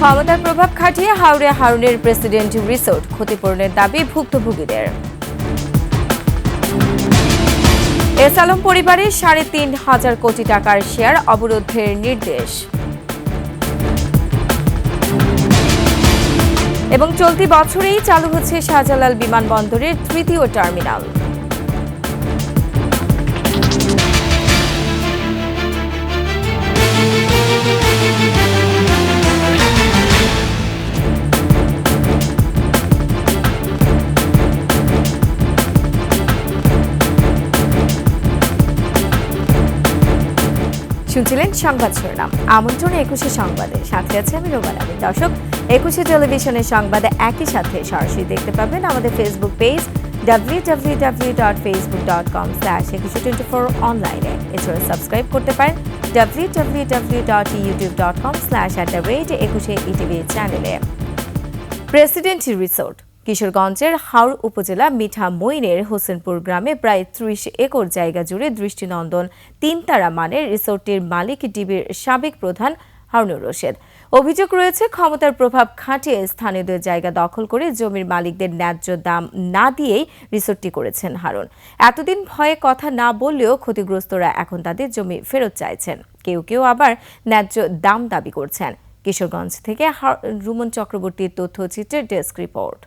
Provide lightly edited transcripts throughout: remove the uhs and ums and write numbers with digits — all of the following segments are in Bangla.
ক্ষমতার প্রভাব খাটিয়ে হাওড়ে হারুনের প্রেসিডেন্ট রিসোর্ট ক্ষতিপূরণের দাবি ভুক্তভোগীদের। এস আলম পরিবারের ৩,৫০০ কোটি টাকার শেয়ার অবরোধের নির্দেশ। এবং চলতি বছরেই চালু হচ্ছে শাহজালাল বিমানবন্দরের ৩য় টার্মিনাল। শুনছিলেন সংবাদ শিরোনাম। আমন্ত্রণ ২১শে সংবাদে, সাথে আছে আমি রোমান আমিন। দর্শক, ২১শে টেলিভিশনের সংবাদে একই সাথে সরাসরি দেখতে পাবেন আমাদের ফেসবুক পেজ www.facebook.com/2124 অনলাইনে। এছাড়া সাবস্ক্রাইব করতে পারেন www.youtube.com/@21শে চ্যানেলে। প্রেসিডেন্ট রিসোর্ট কিশোরগঞ্জের হাওড় উপজেলা মিঠামইনের হোসেনপুর গ্রামে প্রায় ৩০ একর জায়গা জুড়ে দৃষ্টিনন্দন ৩ তারা মানের রিসোর্টটির মালিক ডিবির সাবেক প্রধান হারুনুর রশিদ। অভিযোগ রয়েছে, ক্ষমতার প্রভাব খাটিয়ে স্থানীয়দের জায়গা দখল করে জমির মালিকদের ন্যায্য দাম না দিয়েই রিসোর্টটি করেছেন হারুন। এতদিন ভয়ে কথা না বললেও ক্ষতিগ্রস্তরা এখন তাদের জমি ফেরত চাইছেন। কেউ কেউ আবার ন্যায্য দাম দাবি করছেন। কিশোরগঞ্জ থেকে রুমন চক্রবর্তীর তথ্যচিত্রের ডেস্ক রিপোর্ট।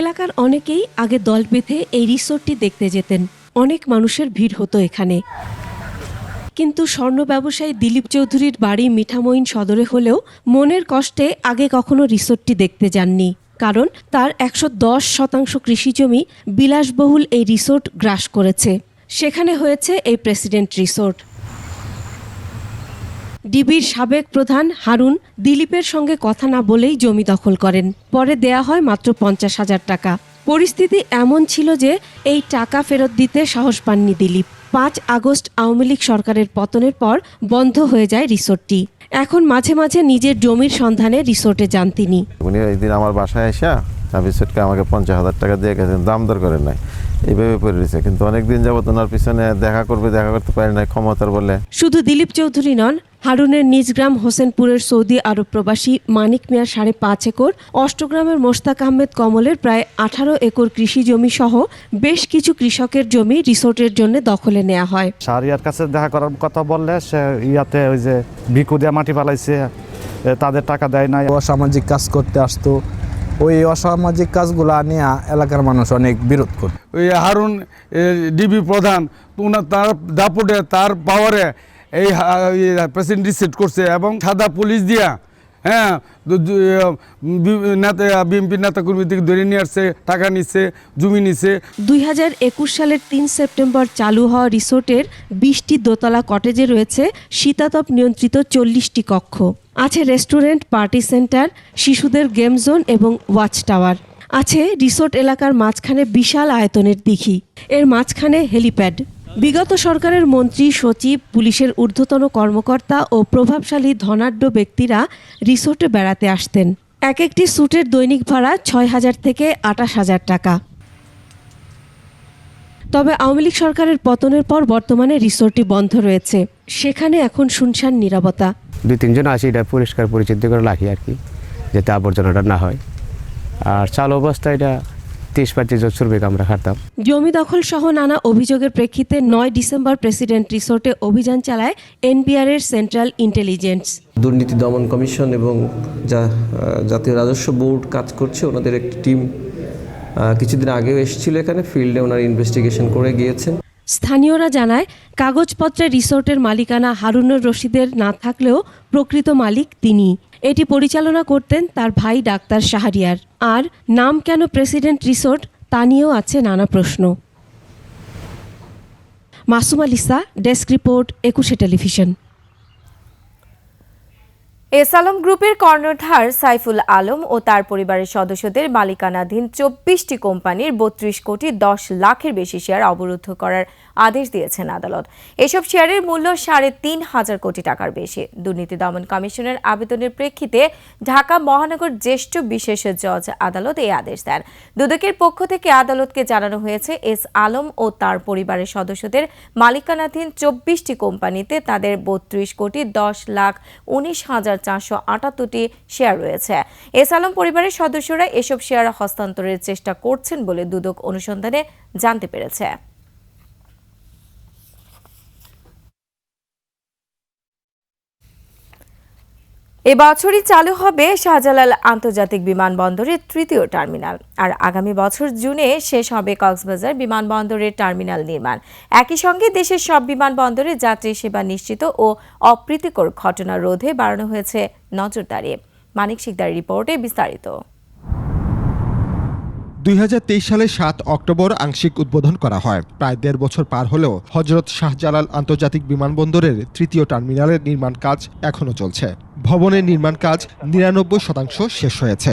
এলাকার অনেকেই আগে দল বেঁধে এই রিসোর্টটি দেখতে যেতেন। অনেক মানুষের ভিড় হতো এখানে। কিন্তু স্বর্ণ ব্যবসায়ী দিলীপ চৌধুরীর বাড়ি মিঠামইন সদরে হলেও মনের কষ্টে আগে কখনো রিসোর্টটি দেখতে যাননি। কারণ তার ১১০% কৃষিজমি বিলাসবহুল এই রিসোর্ট গ্রাস করেছে। সেখানে হয়েছে এই প্রেসিডেন্ট রিসোর্ট। ডিবির সাবেক প্রধান হারুন দিলীপের সঙ্গে কথা না বলেই জমি দখল করেন। পরে দেয়া হয় মাত্র ৫০,০০০ টাকা। পরিস্থিতি এমন ছিল যে এই টাকা ফেরত দিতে সাহস পাননি দিলীপ। ৫ আগস্ট আওয়ামী লীগ সরকারের পতনের পর বন্ধ হয়ে যায় রিসোর্টটি। এখন মাঝে মাঝে নিজের জমির সন্ধানে রিসোর্টে যান তিনি। উনি একদিন আমার বাসায় এসে রিসোর্টকে আমাকে ৫০,০০০ টাকা দিয়ে গেছেন, দাম দর করেন নাই, এইভাবে পড়ে রয়েছে। কিন্তু অনেকদিন যাবত ওনার পিছনে দেখা করতে পারি নাই ক্ষমতার বলে। শুধু দিলীপ চৌধুরী নন, হারুনের নিজ গ্রাম হোসেনপুরের সৌদি আরব প্রবাসী মানিক মিয়ার ৫.৫ একর, অষ্টগ্রামের মোশতাক আহমেদ কমলের প্রায় ১৮ একর কৃষি জমি সহ বেশ কিছু কৃষকের জমি রিসোর্টের জন্য দখলে নেওয়া হয়। শাহরিয়ার কাছে দেখা করার কথা বললে সে ইয়াতে ওই যে ভিকু দিয়ে মাটি ফালাইছে, তাদের টাকা দেয় নাই। অসামাজিক কাজ করতে আসতো, ওই অসামাজিক কাজগুলো নিয়ে এলাকার মানুষ অনেক বিরোধ করে। ওই হারুন ডিবি প্রধান তার দাপটে, তার পাওয়ারে এই প্রেসিডেন্ট রিসেট করছে এবং সাদা পুলিশ দিয়া বিএনপি নেতা কর্মী থেকে ধরে নিয়ে আসছে, টাকা নিচ্ছে, জমি নিচ্ছে। ২০২১ সালের ৩ সেপ্টেম্বর চালু হওয়া রিসোর্টের ২০টি দোতলা কটেজে রয়েছে শীতাতপ নিয়ন্ত্রিত ৪০টি কক্ষ। আছে রেস্টুরেন্ট, পার্টি সেন্টার, শিশুদের গেম জোন এবং ওয়াচ টাওয়ার। আছে রিসোর্ট এলাকার মাঝখানে বিশাল আয়তনের দিঘি, এর মাঝখানে হেলিপ্যাড। বিগত সরকারের মন্ত্রী, সচিব, পুলিশের ঊর্ধ্বতন কর্মকর্তা ও প্রভাবশালী ধনাঢ্য ব্যক্তিরা রিসোর্টে বেড়াতে আসতেন। এক একটি স্যুটের দৈনিক ভাড়া ৬,০০০ থেকে ২৮,০০০ টাকা। তবে আওয়ামী লীগ সরকারের পতনের পর বর্তমানে রিসোর্টটি বন্ধ রয়েছে। সেখানে এখন শুনশান নীরবতা। ২-৩ আসি এটা পরিষ্কার পরিচ্ছন্ন করে রাখি আর কি, যাতে আবর্জনাটা না হয়। আর চালু অবস্থা এটা ৩০-৩৫ শ্রমিক আমরা খাটতাম। জমি দখল সহ নানা অভিযোগের প্রেক্ষিতে ৯ ডিসেম্বর প্রেসিডেন্ট রিসোর্টে অভিযান চালায় এনবিআর এর সেন্ট্রাল ইন্টেলিজেন্স। দুর্নীতি দমন কমিশন এবং জাতীয় রাজস্ব বোর্ড কাজ করছে, ওনাদের একটি টিম কিছুদিন আগেও এসেছিল এখানে, ফিল্ডে ওনারা ইনভেস্টিগেশন করে গিয়েছেন। স্থানীয়রা জানায়, কাগজপত্রে রিসোর্টের মালিকানা হারুনুর রশিদের না থাকলেও প্রকৃত মালিক তিনি। এটি পরিচালনা করতেন তার ভাই ডাক্তার শাহরিয়ার। আর নাম কেন প্রেসিডেন্ট রিসোর্ট, তা নিয়েও আছে নানা প্রশ্ন। মাসুমা লিসা, ডেস্ক রিপোর্ট, ২১শে টেলিভিশন। এস আলম গ্রুপের কর্ণধার সাইফুল আলম ও তার পরিবারের সদস্যদের মালিকানাধীন ২৪টি কোম্পানির ৩২ কোটি ১০ লাখের বেশি শেয়ার অবরুদ্ধ করার আদেশ দিয়েছেন আদালত। এসব শেয়ারের মূল্য ৩৫০০ কোটি টাকার বেশি। দুর্নীতি দমন কমিশনের আবেদনের প্রেক্ষিতে ঢাকা মহানগর জ্যেষ্ঠ বিশেষ জজ আদালত এই আদেশ দেন। দুদকের পক্ষ থেকে আদালতকে জানানো হয়েছে, এস আলম ও তার পরিবারের সদস্যদের মালিকানাধীন ২৪টি কোম্পানিতে তাদের ৩২ কোটি ১০ লাখ ১৯ হাজার 478টি শেয়ার রয়েছে। এস আলম পরিবারের সদস্যরা এসব শেয়ার হস্তান্তরের চেষ্টা করছেন বলে দুদক অনুসন্ধানে জানতে পেরেছে। এবছরই চালু হবে শাহজালাল আন্তর্জাতিক বিমানবন্দরের ৩য় টার্মিনাল। আর আগামী বছর জুনে শেষ হবে কক্সবাজার বিমানবন্দরের টার্মিনাল নির্মাণ। একই সঙ্গে দেশের সব বিমানবন্দরে যাত্রী সেবা নিশ্চিত ও অপ্রীতিকর ঘটনা রোধে বাড়ানো হয়েছে নজরদারি। মানিক শিকদারের রিপোর্টে বিস্তারিত। ২০২৩ সালে ৭ অক্টোবর আংশিক উদ্বোধন করা হয়। প্রায় ১.৫ বছর পার হলেও হজরত শাহজালাল আন্তর্জাতিক বিমানবন্দরের ৩য় টার্মিনালের নির্মাণ কাজ এখনও চলছে। ভবনের নির্মাণ কাজ ৯৯% শেষ হয়েছে।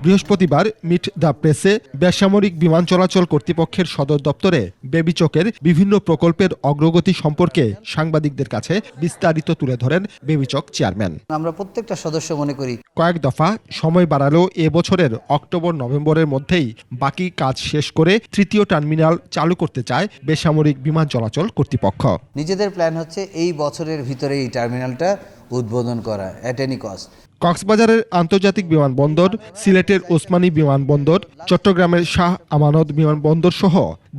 বৃহস্পতিবার মিট দ্য প্রেসে বেসামরিক বিমান চলাচল কর্তৃপক্ষের সদর দপ্তরে বেবিচকের বিভিন্ন প্রকল্পের অগ্রগতি সম্পর্কে সাংবাদিকদের কাছে বিস্তারিত তুলে ধরেন বেবিচক চেয়ারম্যান। আমরা প্রত্যেকটা সদস্য মনে করি কয়েক দফা সময় বাড়ালেও এবছরের অক্টোবর-নভেম্বরের মধ্যেই বাকি কাজ শেষ করে ৩য় টার্মিনাল চালু করতে চায় বেসামরিক বিমান চলাচল কর্তৃপক্ষ। নিজেদের প্ল্যান হচ্ছে এই বছরের ভিতরে এই টার্মিনালটা উদ্বোধন করা অ্যাট এনি কস্ট। কক্সবাজারের আন্তর্জাতিক বিমানবন্দর, সিলেটের ওসমানী বিমানবন্দর, চট্টগ্রামের শাহ আমানত বিমানবন্দর সহ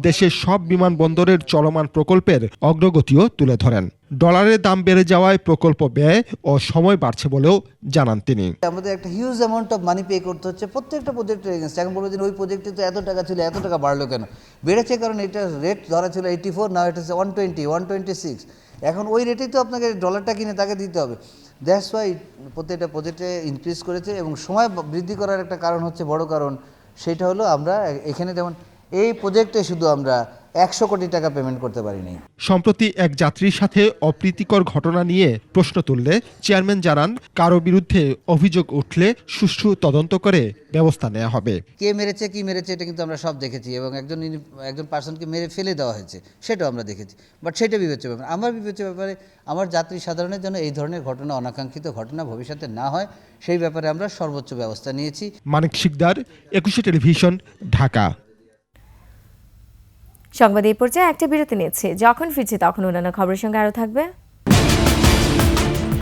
দেশের সব বিমানবন্দরের চলমান প্রকল্পের অগ্রগতিও তুলে ধরেন। ডলারের দাম বেড়ে যাওয়ায় প্রকল্প ব্যয় ও সময় বাড়ছে বলেও জানান তিনি। আমাদের একটা huge amount of money pay করতে হচ্ছে প্রত্যেকটা প্রজেক্টের এগেন্স্ট। এখন বলবো যে ওই প্রজেক্টে তো এত টাকা ছিল, এত টাকা বাড়লো কেন? বেড়েছে কারণ এটা রেট ধরা ছিল 84, নাও এটা হচ্ছে 120, 126। এখন ওই রেটেই তো আপনাকে ডলারটা কিনে তাকে দিতে হবে। দ্যাটস ওয়াই প্রত্যেকটা প্রজেক্টে ইনক্রিজ করেছে এবং সময় বৃদ্ধি করার একটা কারণ হচ্ছে, বড় কারণ সেটা হলো আমরা এখানে যেমন এই প্রজেক্টে শুধু আমরা 100 কোটি টাকা পেমেন্ট করতে পারিনি। সম্প্রতি এক যাত্রীর সাথে অপ্রীতিকর ঘটনা নিয়ে প্রশ্ন তুললে চেয়ারম্যান জানান, কারো বিরুদ্ধে অভিযোগ উঠলে সুষ্ঠু তদন্ত করে ব্যবস্থা নেওয়া হবে। কে মেরেছে কি মেরেছে এটা কিন্তু আমরা সব দেখেছি এবং একজন পার্সনকে মেরে ফেলে দেওয়া হয়েছে সেটাও আমরা দেখেছি। বাট সেটা বিবেচ্য ব্যাপার। আমার বিবেচ্য ব্যাপারে আমার যাত্রী সাধারণের জন্য এই ধরনের ঘটনা, অনাকাঙ্ক্ষিত ঘটনা ভবিষ্যতে না হয় সেই ব্যাপারে আমরা সর্বোচ্চ ব্যবস্থা নিয়েছি। মানিক শিকদার, ২১ টেলিভিশন, ঢাকা। সংবাদ এই পর্যায়ে একটা বিরতি নিচ্ছে। যখন ফিরছি তখন অন্যান্য খবরের সঙ্গে আরও থাকবে।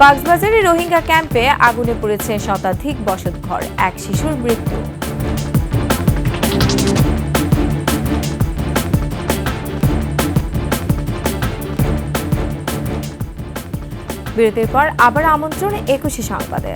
কক্সবাজারের রোহিঙ্গা ক্যাম্পে আগুনে পড়েছে শতাধিক বসতঘর, এক শিশুর মৃত্যু। বিরতির পর আবার আমন্ত্রণ ২১ সংবাদে।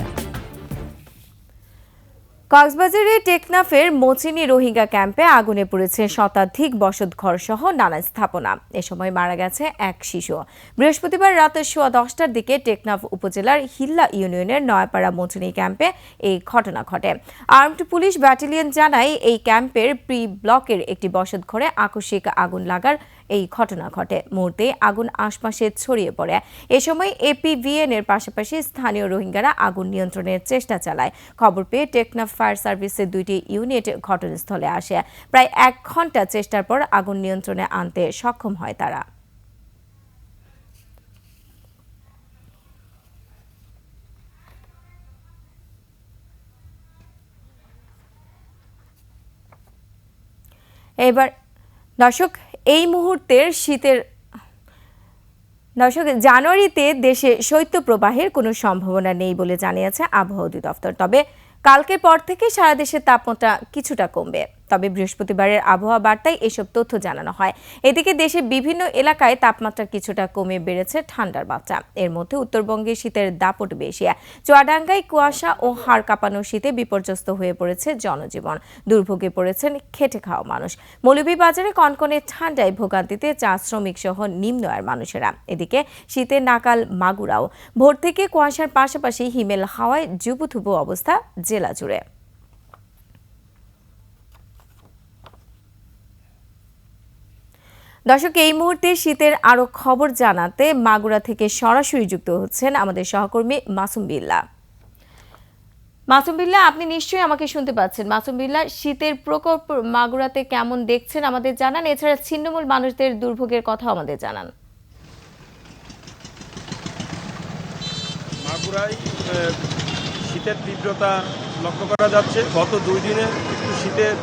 কক্সবাজারের টেকনাফের মচিনি রোহিঙ্গা ক্যাম্পে আগুনে পড়েছে শতাধিক বসতঘর সহ নানা স্থাপনা। এ সময় মারা গেছে এক শিশু। বৃহস্পতিবার রাত 10:15টার দিকে টেকনাফ উপজেলার হিল্লা ইউনিয়নের নয়াপাড়া মচিনি ক্যাম্পে এই ঘটনা ঘটে। আর্মড পুলিশ ব্যাটালিয়ন জানায়, এই ক্যাম্পের প্রি ব্লকের একটি বসতঘরে আকস্মিক আগুন লাগার এই ঘটনা ঘটে। মুহূর্তে আগুন আশপাশে ছড়িয়ে পড়ে। এ সময় এপিভিএন এর পাশাপাশি স্থানীয় রোহিঙ্গারা আগুন নিয়ন্ত্রণের চেষ্টা চালায়। খবর পেয়ে টেকনাফ ফায়ার সার্ভিসের 2টি ইউনিট ঘটনাস্থলে আসে। প্রায় 1 ঘন্টা চেষ্টার পর আগুন নিয়ন্ত্রণে আনতে সক্ষম হয় তারা। এবার দর্শক, এই মুহূর্তের শীতের জানুয়ারিতে দেশে শৈত্যপ্রবাহের কোনো সম্ভাবনা নেই বলে জানিয়েছে আবহাওয়া অধিদপ্তর। তবে কালকের পর থেকে সারা দেশের তাপমাত্রা কিছুটা কমবে। তবে বৃহস্পতিবারের আবহাওয়া বার্তায় এসব তথ্য জানানো হয়। এদিকে দেশের বিভিন্ন এলাকায় তাপমাত্রা কিছুটা কমে বেড়েছে ঠান্ডার মাত্রা। এর মধ্যে উত্তরবঙ্গে শীতের দাপট বেশি। চুয়াডাঙ্গায় কুয়াশা ও হাড় কাঁপানো শীতে বিপর্যস্ত হয়ে পড়েছে জনজীবন। দুর্ভোগে পড়েছেন খেটে খাওয়া মানুষ। মৌলভীবাজারে কনকনে ঠান্ডায় ভোগান্তিতে চা শ্রমিক সহ নিম্ন আয়ের মানুষেরা। এদিকে শীতের নাকাল মাগুরাও। ভোর থেকে কুয়াশার পাশাপাশি হিমেল হাওয়ায় জুবুথুবু অবস্থা জেলা জুড়ে। দর্শক, এই মুহূর্তে শীতের আরো খবর জানাতে মাগুরা থেকে সরাসরি যুক্ত হচ্ছেন আমাদের সহকর্মী মাসুম বিল্লাহ। মাসুম বিল্লাহ, আপনি নিশ্চয়ই আমাকে শুনতে পাচ্ছেন। মাসুম বিল্লাহ, শীতের প্রকোপ মাগুরাতে কেমন দেখছেন আমাদের জানান। এছাড়া ছিন্নমূল মানুষদের দুর্ভোগের কথা আমাদের জানান। মাগুরায় শীতের তীব্রতা লক্ষ্য করা যাচ্ছে। গত 2 দিনে একটু শীতের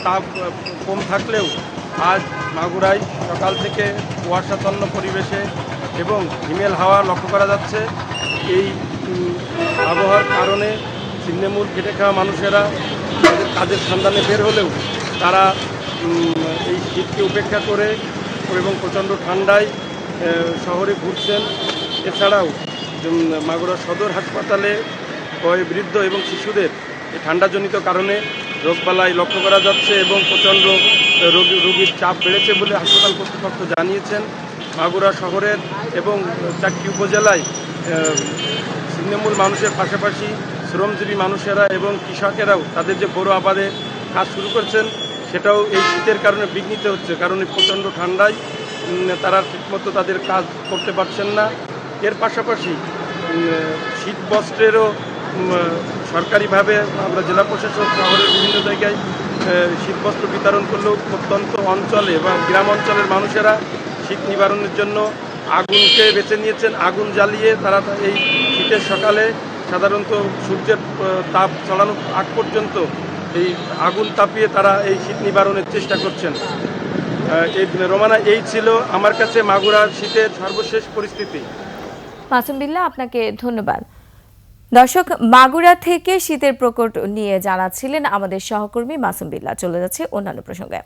তাপ কম থাকলেও আজ মাগুরায় সকাল থেকে কুয়াশাচ্ছন্ন পরিবেশে এবং হিমেল হাওয়া লক্ষ্য করা যাচ্ছে। এই আবহাওয়ার কারণে ছিন্নমূল খেটে খাওয়া মানুষেরা তাদের কাজের সন্ধানে বের হলেও তারা এই শীতকে উপেক্ষা করে এবং প্রচণ্ড ঠান্ডায় শহরে ঘুরছেন। এছাড়াও মাগুরা সদর হাসপাতালে বয়োবৃদ্ধ এবং শিশুদের এই ঠান্ডাজনিত কারণে রোগবালাই লক্ষ্য করা যাচ্ছে এবং প্রচণ্ড রোগীর চাপ বেড়েছে বলে হাসপাতাল কর্তৃপক্ষ জানিয়েছেন। মাগুরা শহরের এবং চারটি উপজেলায় ছিন্নমূল মানুষের পাশাপাশি শ্রমজীবী মানুষেরা এবং কৃষকেরাও তাদের যে বড় আবাদে কাজ শুরু করছেন সেটাও এই শীতের কারণে বিঘ্নিত হচ্ছে, কারণ এই প্রচণ্ড ঠান্ডায় তারা ঠিকমতো তাদের কাজ করতে পারছেন না। এর পাশাপাশি শীত বস্ত্রেরও সরকারিভাবে আমরা জেলা প্রশাসক শহরের বিভিন্ন জায়গায় শীতবস্ত্র বিতরণ করলেও প্রত্যন্ত অঞ্চলে বা গ্রাম অঞ্চলের মানুষেরা শীত নিবারণের জন্য আগুনকে বেছে নিয়েছেন। আগুন জ্বালিয়ে তারা এই শীতের সকালে সাধারণত সূর্যের তাপ ছড়ানোর আগ পর্যন্ত এই আগুন তাপিয়ে তারা এই শীত নিবারণের চেষ্টা করছেন। রোমানা, এই ছিল আমার কাছে মাগুরার শীতের সর্বশেষ পরিস্থিতি। মাসুম বিল্লাহ, আপনাকে ধন্যবাদ। দর্শক, মাগুরা থেকে শীতের প্রকোপ নিয়ে জানাচ্ছিলেন আমাদের সহকর্মী মাসুম বিল্লাহ। চলে যাচ্ছে অন্যান্য প্রসঙ্গে।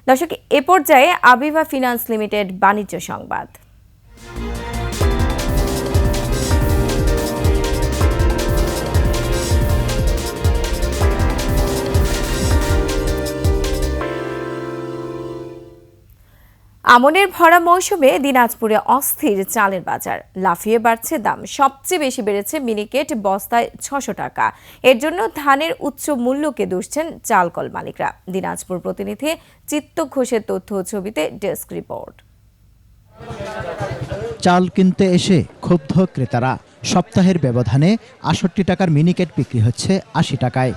দর্শক, এ পর্যায়ে আবিবা ফিন্যান্স লিমিটেড বাণিজ্য সংবাদ। আমনের ভরা মৌসুমে দিনাজপুরে অস্থির চালের বাজার, লাফিয়ে বাড়ছে দাম। সবচেয়ে বেশি বেড়েছে মিনিকেট, বস্তায় ৬০০ টাকা। এর জন্য ধানের উচ্চ মূল্যকে দুষছেন চালকল মালিকরা। দিনাজপুর প্রতিনিধি চিত্ত ঘোষের তথ্য ও ছবিতে ডেস্ক রিপোর্ট। চাল কিনতে এসে ক্ষুব্ধ ক্রেতারা। সপ্তাহের ব্যবধানে ৬৮ টাকার মিনিকেট বিক্রি হচ্ছে ৮০ টাকায়।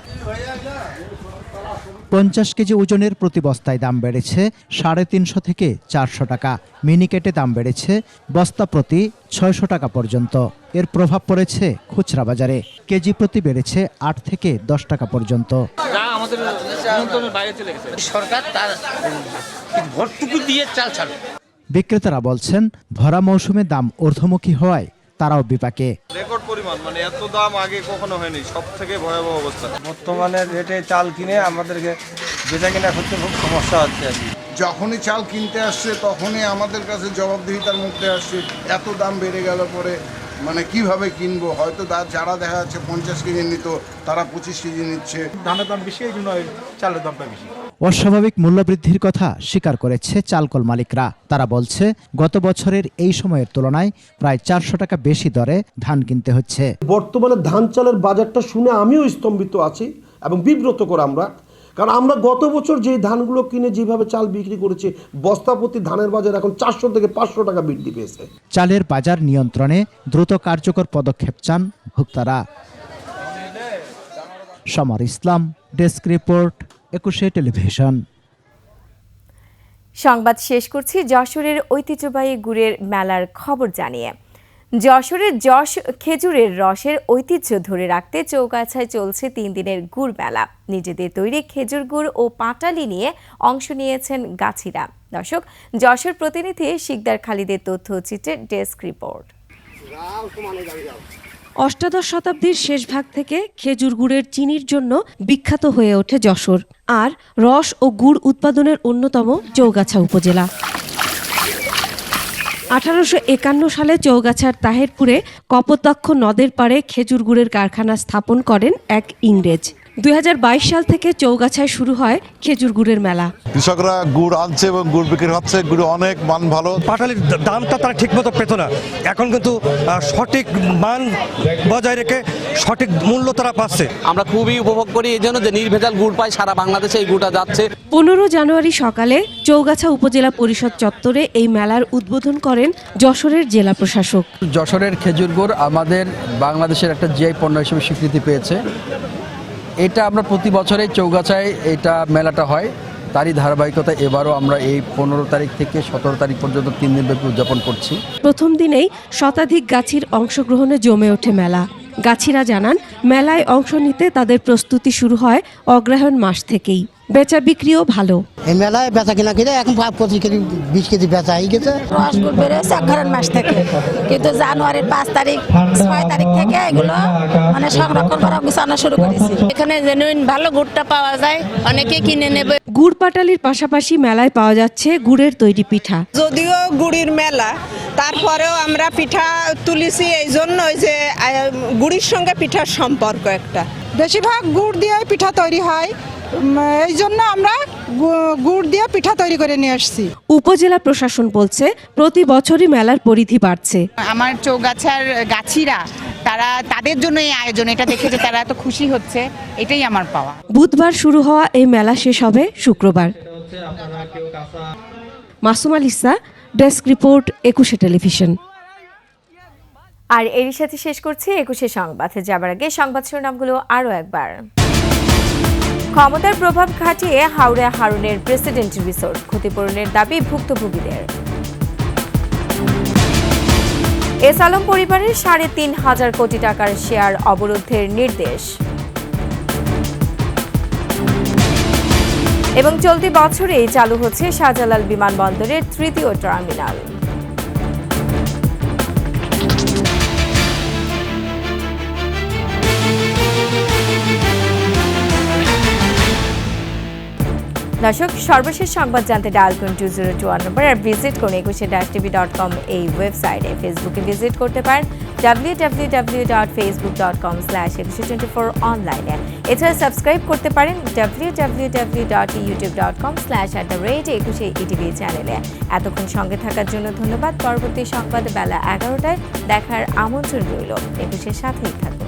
৫০ কেজি ওজনের প্রতি বস্তায় দাম বেড়েছে ৩৫০ থেকে ৪০০ টাকা। মিনিকেটে দাম বেড়েছে বস্তা প্রতি ৬০০ টাকা পর্যন্ত। এর প্রভাব পড়েছে খুচরা বাজারে। কেজি প্রতি বেড়েছে ৮ থেকে ১০ টাকা পর্যন্ত। বিক্রেতারা বলছেন, ভরা মৌসুমে দাম ঊর্ধ্বমুখী হওয়ায় তারাও বিপাকে। রেকর্ড পরিমাণ, মানে এত দাম আগে কখনো হয়নি, সব থেকে ভয়াবহ অবস্থা। বর্তমানে রেটে চাল কিনে আমাদেরকে বেচা কিনা করতে খুব সমস্যা হচ্ছে আর কি। যখনই চাল কিনতে আসছে তখনই আমাদের কাছে জবাবদিহিতার মুখে আসছে, এত দাম বেড়ে গেল পরে মানে কিভাবে কিনবো। হয়তো যারা দেখা যাচ্ছে ৫০ কেজি নিত তারা ২৫ কেজি নিচ্ছে। ধানের দাম বেশি, এই জন্য চালের দামটা বেশি। অস্বাভাবিক মূল্যবৃদ্ধির কথা স্বীকার করেছে চালকল মালিকরা। তারা বলছে, গত বছরের এই সময়ের তুলনায় প্রায় ৪০০ টাকা বেশি দরে ধান কিনতে হচ্ছে। বর্তমানে ধান চালের বাজারটা শুনে আমিও স্তম্ভিত আছি এবং বিব্রত করে আমরা, কারণ আমরা গত বছর যে ধানগুলো কিনে যেভাবে চাল বিক্রি করেছি, বস্তাপ্রতি ধানের বাজার এখন ৪০০ থেকে ৫০০ টাকা বৃদ্ধি পেয়েছে। চালের বাজার নিয়ন্ত্রণে দ্রুত কার্যকর পদক্ষেপ চান ভোক্তারা। সমর ইসলাম, ডেস্ক রিপোর্ট, ২১ টেলিভিশন। সংবাদ শেষ করছি যশোরের ঐতিহ্যবাহী গুড়ের মেলার খবর জানিয়ে। যশোরের যশ খেজুরের রসের ঐতিহ্য ধরে রাখতে চৌগাছায় চলছে ৩ দিনের গুড় মেলা। নিজেদের তৈরি খেজুর গুড় ও পাটালি নিয়ে অংশ নিয়েছেন গাছিরা। দর্শক, যশোর প্রতিনিধি শিকদার খালিদের তথ্যচিত্রে ডেস্ক রিপোর্ট। অষ্টাদশ শতাব্দীর শেষ ভাগ থেকে খেজুর গুড়ের চিনির জন্য বিখ্যাত হয়ে ওঠে যশোর, আর রস ও গুড় উৎপাদনের অন্যতম চৌগাছা উপজেলা। 1851 সালে চৌগাছার তাহেরপুরে কপোতাক্ষ নদের পাড়ে খেজুর গুড়ের কারখানা স্থাপন করেন এক ইংরেজ। 2022 সাল থেকে চৌগাছায় শুরু হয় খেজুর গুড়ের মেলা। কৃষকরা গুড় আনছে এবং গুড় বিক্রি হচ্ছে, গুড় অনেক মান ভালো। পাটালির দামটা তারা ঠিকমতো পেত না, এখন কিন্তু সঠিক মান বজায় রেখে সঠিক মূল্য তারা পাচ্ছে। আমরা খুবই উপভোগ করি এই জন্য যে নির্ভেজাল গুড় পাই, সারা বাংলাদেশে এই গুড়টা যাচ্ছে। 15 জানুয়ারি সকালে চৌগাছা উপজেলা পরিষদ চত্বরে এই মেলার উদ্বোধন করেন যশোরের জেলা প্রশাসক। যশোরের খেজুর গুড় আমাদের বাংলাদেশের একটা জিআই পণ্য হিসেবে স্বীকৃতি পেয়েছে। এটা আমরা প্রতি বছরে চৌগাছায় এটা মেলাটা হয়, তারই ধারাবাহিকতা এবারও আমরা এই 15 তারিখ থেকে 17 তারিখ পর্যন্ত 3 দিনব্যাপী উদযাপন করছি। প্রথম দিনেই শতাধিক গাছির অংশগ্রহণে জমে ওঠে মেলা। গাছিরা জানান, মেলায় অংশ নিতে তাদের প্রস্তুতি শুরু হয় অগ্রহায়ণ মাস থেকেই। বেচা বিক্রিও ভালো। এই মেলায় বেচা কিনা করে এখন 25 কেজি 20 কেজি বেচা হয়ে গেছে। রসগুলো বেড়েছে অগ্রহণ মাস থেকে, কিন্তু জানুয়ারির 5 তারিখ 6 তারিখ থেকে এগুলো মানে সংরক্ষণ করা গুছানো শুরু করেছি। এখানে জেনুইন ভালো গুড়টা পাওয়া যায়, অনেকে কিনে নেবে। গুড় পাটালির পাশাপাশি মেলায় পাওয়া যাচ্ছে গুড়ের তৈরি পিঠা। যদিও গুড়ির মেলা, তারপরেও আমরা পিঠা তুলেছি এই জন্যই যে গুড়ির সঙ্গে পিঠার সম্পর্ক একটা। বেশিরভাগ গুড় দিয়ে পিঠা তৈরি হয়, এই জন্য আমরা গুড় দিয়ে পিঠা তৈরি করে নিয়ে আসছি। উপজেলা প্রশাসন বলছে প্রতি বছরই মেলার পরিধি বাড়ছে। আমার চৌগাছার গাছিরা তারা তাদের জন্য এই আয়োজন, এটা দেখে যে তারা এত খুশি হচ্ছে, এটাই আমার পাওয়া। বুধবার শুরু হওয়া এই মেলা শেষ হবে শুক্রবার। Masuma Lisa, desk report, 21 television. আর এরই সাথে শেষ করছি 21 সংবাদ। যাবার আগে সংবাদ শিরোনামগুলো আরও একবার। ক্ষমতার প্রভাব খাটিয়ে হাওড়া হারুনের প্রেসিডেন্ট রিসোর্ট, ক্ষতিপূরণের দাবি ভুক্তভোগীদের। এস আলম পরিবারের ৩,৫০০ কোটি টাকার শেয়ার অবরোধের নির্দেশ। এবং চলতি বছরেই চালু হচ্ছে শাহজালাল বিমানবন্দরের ৩য় টার্মিনাল। দর্শক, সর্বশেষ সংবাদ জানতে ডায়াল করুন 2021 নম্বর আর ভিজিট করুন 21-tv.com এই ওয়েবসাইটে। ফেসবুকে ভিজিট করতে পারেন www.facebook.com/2124 অনলাইনে। এছাড়া সাবস্ক্রাইব করতে পারেন www.youtube.com/@21etv চ্যানেলে। এতক্ষণ সঙ্গে থাকার জন্য ধন্যবাদ। পরবর্তী সংবাদ বেলা 11টায় দেখার আমন্ত্রণ রইল। 21-এর সাথেই থাকুন।